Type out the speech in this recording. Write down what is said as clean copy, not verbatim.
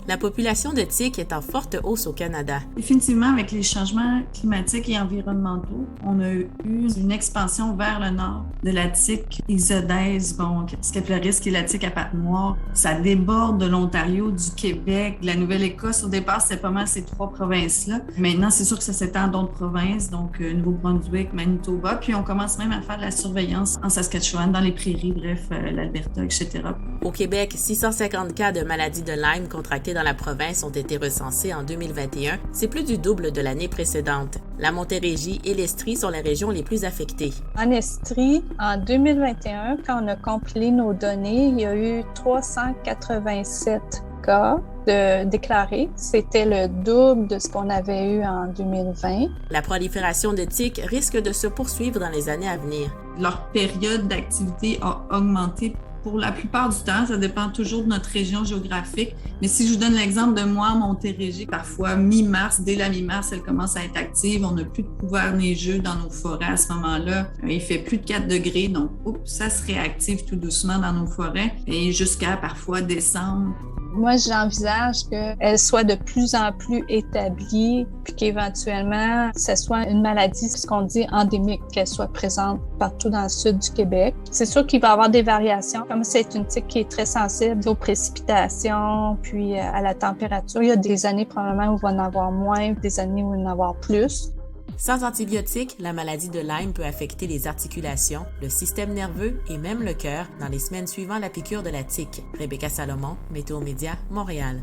La population de tiques est en forte hausse au Canada. Définitivement, avec les changements climatiques et environnementaux, on a eu une expansion vers le nord de la tique isodèse, Scapilaris, qui est la tique à pattes noires. Ça déborde de l'Ontario, du Québec, de la Nouvelle-Écosse. Au départ, c'était pas mal ces trois provinces-là. Maintenant, c'est sûr que ça s'étend à d'autres provinces, donc Nouveau-Brunswick, Manitoba. Puis on commence même à faire de la surveillance en Saskatchewan, dans les prairies, bref, l'Alberta, etc. Au Québec, 650 cas de maladie de Lyme contractés dans la province ont été recensés en 2021. C'est plus du double de l'année précédente. La Montérégie et l'Estrie sont les régions les plus affectées. En Estrie, en 2021, quand on a compilé nos données, il y a eu 387 cas déclarés. C'était le double de ce qu'on avait eu en 2020. La prolifération de tiques risque de se poursuivre dans les années à venir. Leur période d'activité a augmenté. Pour la plupart du temps, ça dépend toujours de notre région géographique. Mais si je vous donne l'exemple de moi, Montérégie, parfois mi-mars, dès la mi-mars, elle commence à être active. On n'a plus de couvert neigeux dans nos forêts à ce moment-là. Il fait plus de 4 degrés, donc ça se réactive tout doucement dans nos forêts et jusqu'à parfois décembre. Moi, j'envisage qu'elle soit de plus en plus établie, puis qu'éventuellement, ce soit une maladie, ce qu'on dit endémique, qu'elle soit présente partout dans le sud du Québec. C'est sûr qu'il va y avoir des variations. Comme c'est une tique qui est très sensible aux précipitations, puis à la température, il y a des années probablement où il va en avoir moins, des années où il va en avoir plus. Sans antibiotiques, la maladie de Lyme peut affecter les articulations, le système nerveux et même le cœur dans les semaines suivant la piqûre de la tique. Rebecca Salomon, Météo Média, Montréal.